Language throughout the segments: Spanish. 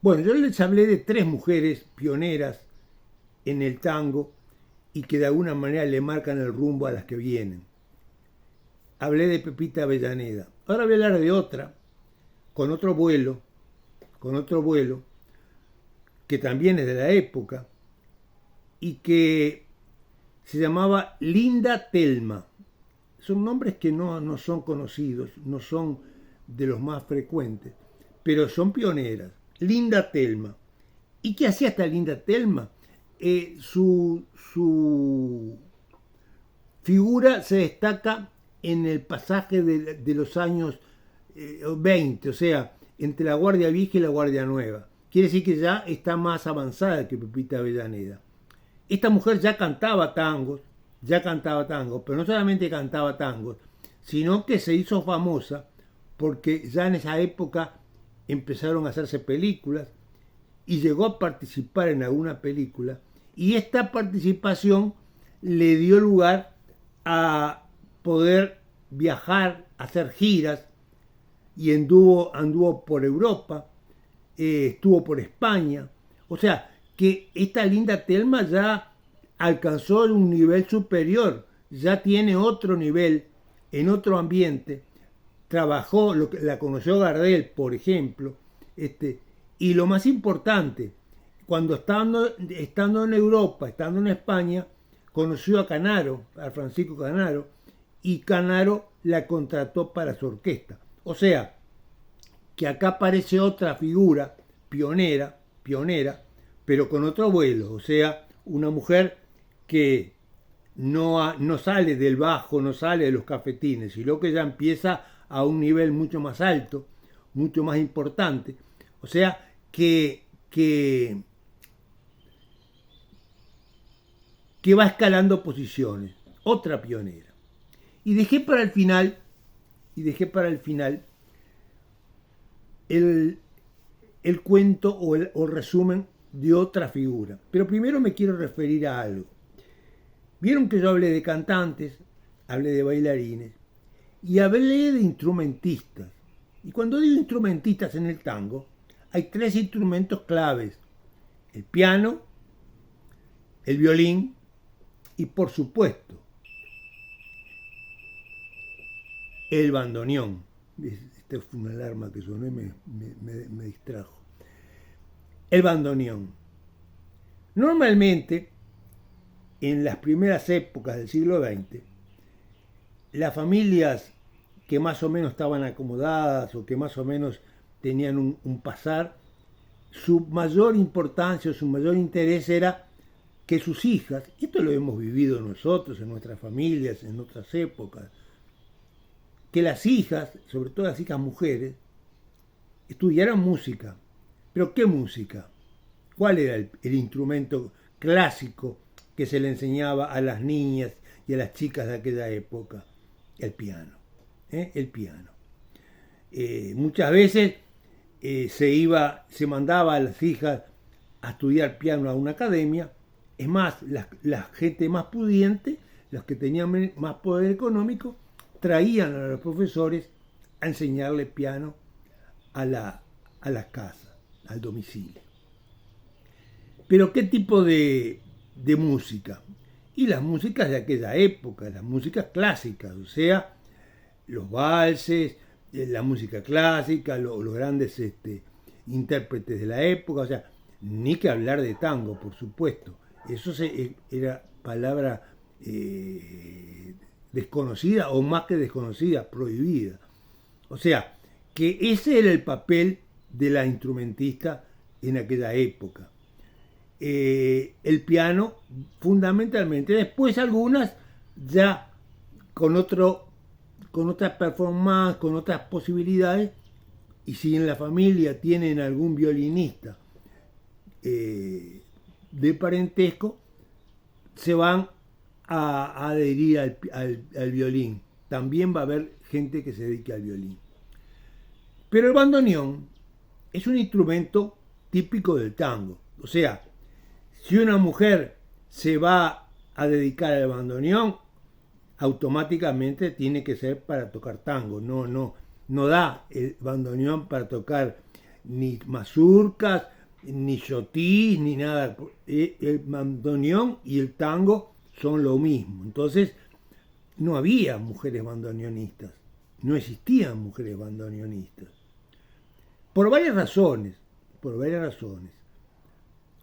Bueno, yo les hablé de tres mujeres pioneras en el tango y que de alguna manera le marcan el rumbo a las que vienen. Hablé de Pepita Avellaneda. Ahora voy a hablar de otra, con otro vuelo, con otro vuelo, que también es de la época y que se llamaba Linda Telma. Son nombres que no son conocidos, no son de los más frecuentes, pero son pioneras. Linda Telma. ¿Y qué hacía esta Linda Telma? Su figura se destaca en el pasaje de los años 20, o sea, entre la Guardia Vieja y la Guardia Nueva. Quiere decir que ya está más avanzada que Pepita Avellaneda. Esta mujer ya cantaba tangos, pero no solamente cantaba tangos, sino que se hizo famosa porque ya en esa época empezaron a hacerse películas y llegó a participar en alguna película y esta participación le dio lugar a poder viajar, hacer giras y anduvo por Europa, estuvo por España. O sea, que esta Linda Telma ya alcanzó un nivel superior, ya tiene otro nivel, en otro ambiente. Trabajó, la conoció Gardel, por ejemplo, y lo más importante, cuando estando en Europa, estando en España, conoció a Canaro, a Francisco Canaro, y Canaro la contrató para su orquesta. O sea, que acá aparece otra figura pionera, pero con otro vuelo. O sea, una mujer que no sale del bajo, no sale de los cafetines, sino que ya empieza a un nivel mucho más alto, mucho más importante. O sea, que va escalando posiciones. Otra pionera. Y dejé para el final, el, el cuento o el resumen de otra figura. Pero primero me quiero referir a algo. Vieron que yo hablé de cantantes, hablé de bailarines y hablé de instrumentistas. Y cuando digo instrumentistas en el tango, hay tres instrumentos claves. El piano, el violín y por supuesto el bandoneón. Esta fue una alarma que sonó y me distrajo. El bandoneón. Normalmente, en las primeras épocas del siglo XX, las familias que más o menos estaban acomodadas o que más o menos tenían un pasar, su mayor importancia o su mayor interés era que sus hijas, y esto lo hemos vivido nosotros en nuestras familias, en otras épocas, que las hijas, sobre todo las hijas mujeres, estudiaran música. ¿Pero qué música? ¿Cuál era el instrumento clásico que se le enseñaba a las niñas y a las chicas de aquella época? El piano. El piano. Muchas veces se mandaba a las hijas a estudiar piano a una academia. Es más, la gente más pudiente, los que tenían más poder económico, traían a los profesores a enseñarle piano a la casa, al domicilio. Pero ¿qué tipo de música? Y las músicas de aquella época, las músicas clásicas, o sea, los valses, la música clásica, los grandes intérpretes de la época, o sea, ni que hablar de tango, por supuesto. Eso era palabra desconocida o más que desconocida, prohibida. O sea, que ese era el papel de la instrumentista en aquella época. El piano fundamentalmente, después algunas ya con otras performances, con otras posibilidades, y si en la familia tienen algún violinista de parentesco, se van a adherir al violín. También va a haber gente que se dedique al violín. Pero el bandoneón es un instrumento típico del tango. O sea, si una mujer se va a dedicar al bandoneón, automáticamente tiene que ser para tocar tango. No da el bandoneón para tocar ni mazurcas, ni chotís, ni nada. El bandoneón y el tango son lo mismo. Entonces, no había mujeres bandoneonistas, no existían mujeres bandoneonistas. Por varias razones, por varias razones.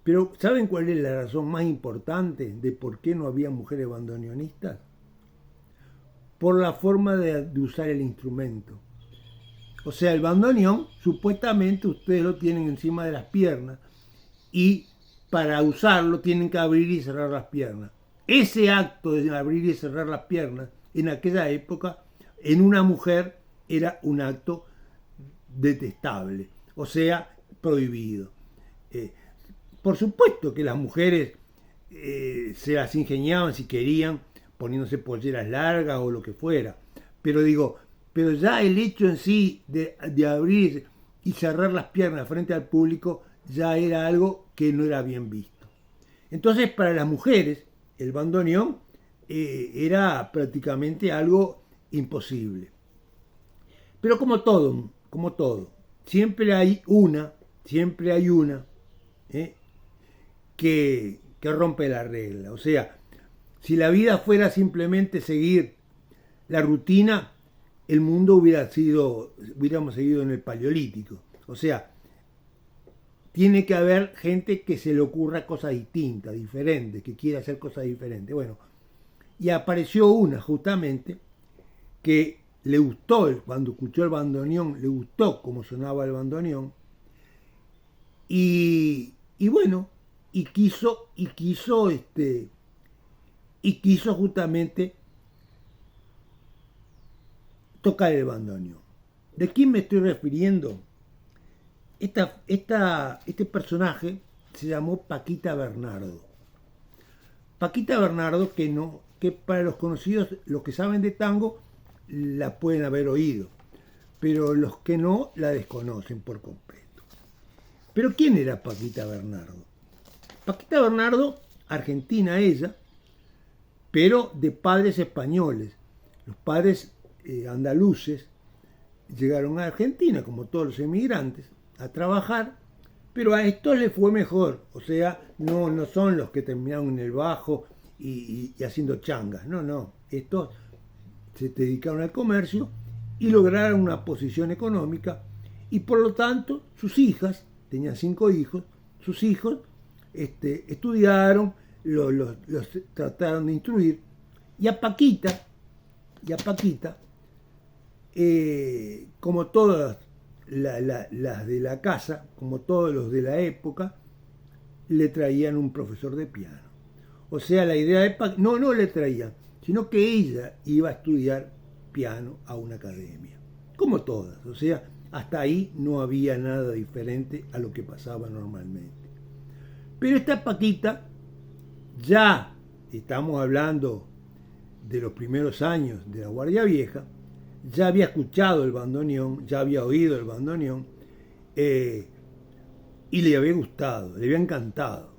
Pero ¿saben cuál es la razón más importante de por qué no había mujeres bandoneonistas? Por la forma de usar el instrumento. O sea, el bandoneón, supuestamente ustedes lo tienen encima de las piernas y para usarlo tienen que abrir y cerrar las piernas. Ese acto de abrir y cerrar las piernas en aquella época, en una mujer, era un acto detestable, o sea, prohibido. Por supuesto que las mujeres se las ingeniaban si querían, poniéndose polleras largas o lo que fuera, pero digo, pero ya el hecho en sí de abrir y cerrar las piernas frente al público ya era algo que no era bien visto. Entonces, para las mujeres, el bandoneón era prácticamente algo imposible. Pero como todo, siempre hay una que rompe la regla. O sea, si la vida fuera simplemente seguir la rutina, el mundo hubiéramos seguido en el Paleolítico. O sea, tiene que haber gente que se le ocurra cosas distintas, diferentes, que quiera hacer cosas diferentes. Bueno, y apareció una justamente que le gustó, cuando escuchó el bandoneón, le gustó cómo sonaba el bandoneón, y bueno, y quiso justamente tocar el bandoneón. ¿De quién me estoy refiriendo? Este personaje se llamó Paquita Bernardo. Paquita Bernardo, que para los conocidos, los que saben de tango, la pueden haber oído, pero los que no, la desconocen por completo. Pero ¿quién era Paquita Bernardo? Paquita Bernardo, argentina ella, pero de padres españoles. Los padres andaluces llegaron a Argentina, como todos los emigrantes, a trabajar, pero a estos les fue mejor. O sea, no son los que terminaron en el bajo y haciendo changas. No. Estos se dedicaron al comercio y lograron una posición económica, y por lo tanto sus hijas, tenían 5 hijos, sus hijos estudiaron, los trataron de instruir, y a Paquita, como todas las de la casa, como todos los de la época, le traían un profesor de piano. O sea, la idea de Paquita, no le traían, sino que ella iba a estudiar piano a una academia, como todas. O sea, hasta ahí no había nada diferente a lo que pasaba normalmente. Pero esta Paquita, ya estamos hablando de los primeros años de la Guardia Vieja, ya había escuchado el bandoneón, ya había oído el bandoneón, y le había gustado, le había encantado.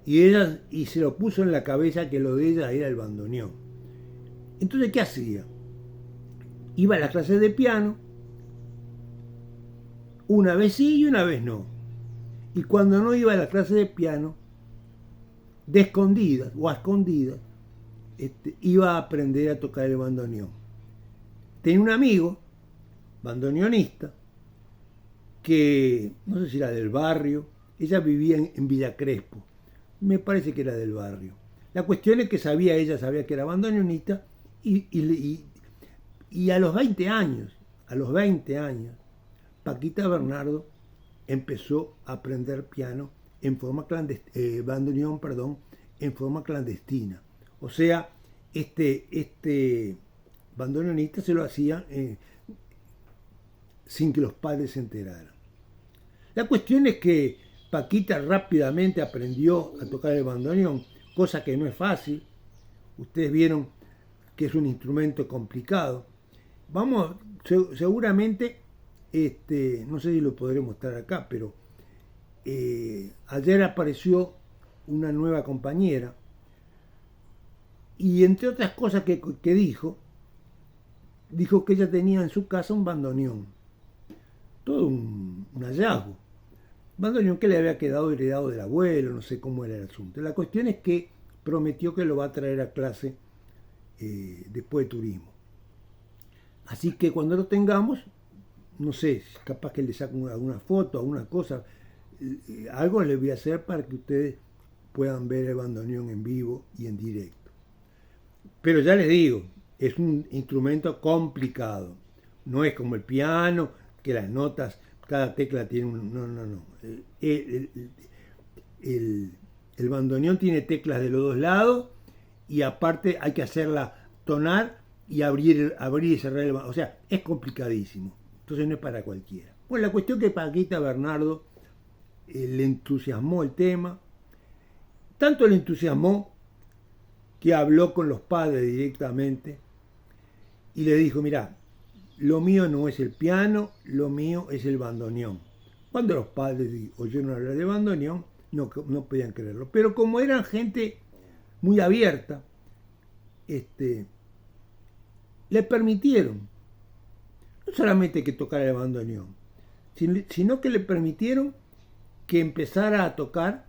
Y se lo puso en la cabeza que lo de ella era el bandoneón. Entonces, ¿qué hacía? Iba a las clases de piano, una vez sí y una vez no. Y cuando no iba a las clases de piano, de escondidas o a escondidas, iba a aprender a tocar el bandoneón. Tenía un amigo, bandoneonista, que no sé si era del barrio, ella vivía en Villa Crespo, me parece que era del barrio. La cuestión es que ella sabía que era bandoneonista, y a los 20 años, Paquita Bernardo empezó a aprender piano en forma bandoneón, en forma clandestina. O sea, este bandoneonista se lo hacía sin que los padres se enteraran. La cuestión es que Paquita rápidamente aprendió a tocar el bandoneón, cosa que no es fácil. Ustedes vieron que es un instrumento complicado. Seguramente, no sé si lo podré mostrar acá, pero ayer apareció una nueva compañera, y entre otras cosas que dijo que ella tenía en su casa un bandoneón. Todo un un hallazgo. Bandoneón que le había quedado heredado del abuelo, no sé cómo era el asunto. La cuestión es que prometió que lo va a traer a clase después de turismo. Así que cuando lo tengamos, no sé, capaz que le saco alguna foto, alguna cosa, algo les voy a hacer para que ustedes puedan ver el bandoneón en vivo y en directo. Pero ya les digo, es un instrumento complicado. No es como el piano, que las notas, cada tecla tiene un... No. El bandoneón tiene teclas de los dos lados y aparte hay que hacerla tonar y abrir y cerrar el bandoneón. O sea, es complicadísimo. Entonces no es para cualquiera. Bueno, la cuestión que Paquita Bernardo le entusiasmó el tema. Tanto le entusiasmó que habló con los padres directamente y le dijo, mirá, lo mío no es el piano, lo mío es el bandoneón. Cuando los padres oyeron hablar de bandoneón, no podían creerlo. Pero como eran gente muy abierta, le permitieron no solamente que tocara el bandoneón, sino que le permitieron que empezara a tocar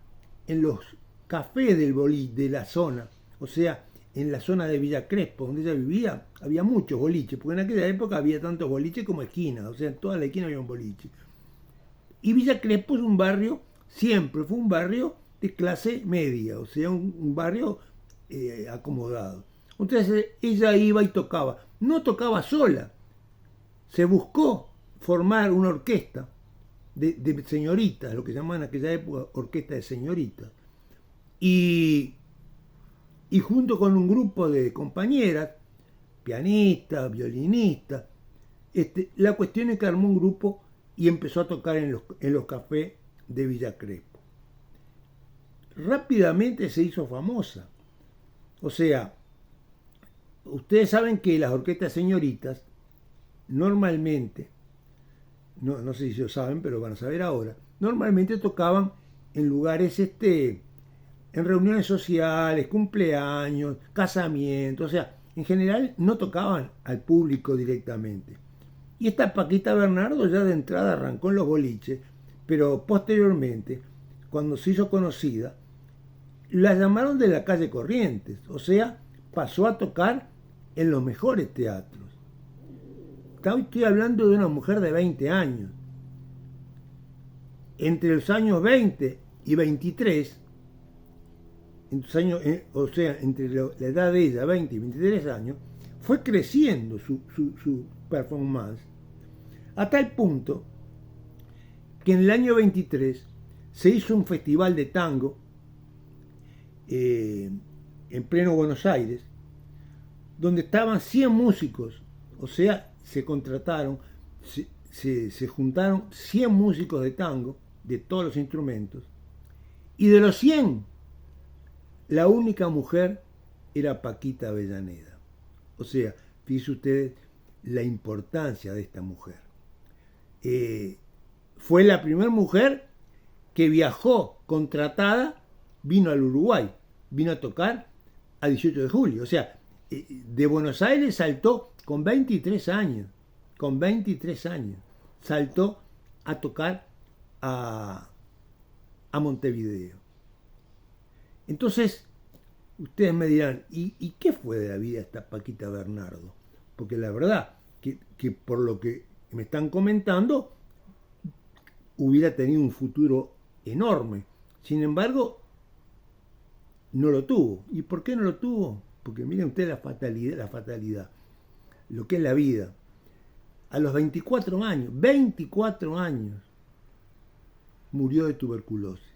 en los cafés del boliche, de la zona, o sea, en la zona de Villa Crespo, donde ella vivía, había muchos boliches, porque en aquella época había tantos boliches como esquinas, o sea, en toda la esquina había un boliche. Y Villa Crespo es un barrio, siempre fue un barrio de clase media, o sea, un barrio acomodado. Entonces ella iba y tocaba, no tocaba sola, se buscó formar una orquesta de señoritas, lo que llamaban en aquella época orquesta de señoritas. Y junto con un grupo de compañeras, pianistas, violinistas, la cuestión es que armó un grupo y empezó a tocar en los cafés de Villa Crespo. Rápidamente se hizo famosa. O sea, ustedes saben que las orquestas señoritas normalmente, no sé si lo saben, pero van a saber ahora, normalmente tocaban en lugares, en reuniones sociales, cumpleaños, casamientos, o sea, en general no tocaban al público directamente. Y esta Paquita Bernardo ya de entrada arrancó en los boliches, pero posteriormente, cuando se hizo conocida, la llamaron de la calle Corrientes, o sea, pasó a tocar en los mejores teatros. Estoy hablando de una mujer de 20 años. Entre los años 20 y 23, o sea, entre la edad de ella, 20 y 23 años, fue creciendo su performance, a tal punto que en el año 23 se hizo un festival de tango en pleno Buenos Aires, donde estaban 100 músicos, o sea, se contrataron, se juntaron 100 músicos de tango, de todos los instrumentos, y de los 100, la única mujer era Paquita Avellaneda. O sea, fíjense ustedes la importancia de esta mujer. Fue la primera mujer que viajó contratada, vino al Uruguay, vino a tocar a 18 de julio. O sea, de Buenos Aires saltó con 23 años, saltó a tocar a Montevideo. Entonces, ustedes me dirán, ¿y qué fue de la vida de esta Paquita Bernardo? Porque la verdad que por lo que me están comentando, hubiera tenido un futuro enorme. Sin embargo, no lo tuvo. ¿Y por qué no lo tuvo? Porque miren ustedes la fatalidad, lo que es la vida. A los 24 años, murió de tuberculosis.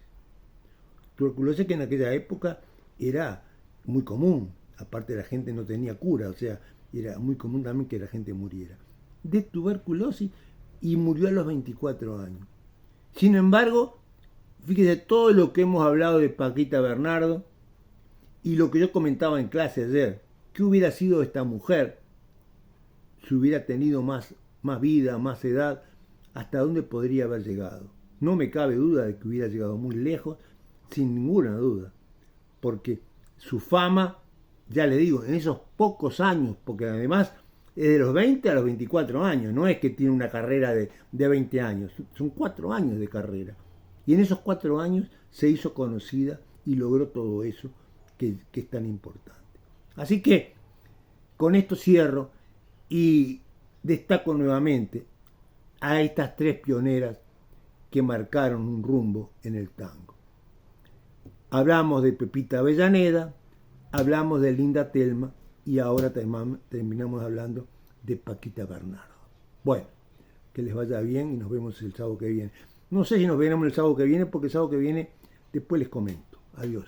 Tuberculosis que en aquella época era muy común. Aparte la gente no tenía cura, o sea, era muy común también que la gente muriera. De tuberculosis y murió a los 24 años. Sin embargo, fíjese todo lo que hemos hablado de Paquita Bernardo y lo que yo comentaba en clase ayer. ¿Qué hubiera sido esta mujer si hubiera tenido más vida, más edad? ¿Hasta dónde podría haber llegado? No me cabe duda de que hubiera llegado muy lejos, sin ninguna duda. Porque su fama, ya le digo, en esos pocos años, porque además es de los 20 a los 24 años, no es que tiene una carrera de 20 años, son 4 años de carrera. Y en esos 4 años se hizo conocida y logró todo eso que es tan importante. Así que con esto cierro y destaco nuevamente a estas 3 pioneras que marcaron un rumbo en el tango. Hablamos de Pepita Avellaneda, hablamos de Linda Telma y ahora terminamos hablando de Paquita Bernardo. Bueno, que les vaya bien y nos vemos el sábado que viene. No sé si nos veremos el sábado que viene porque el sábado que viene después les comento. Adiós.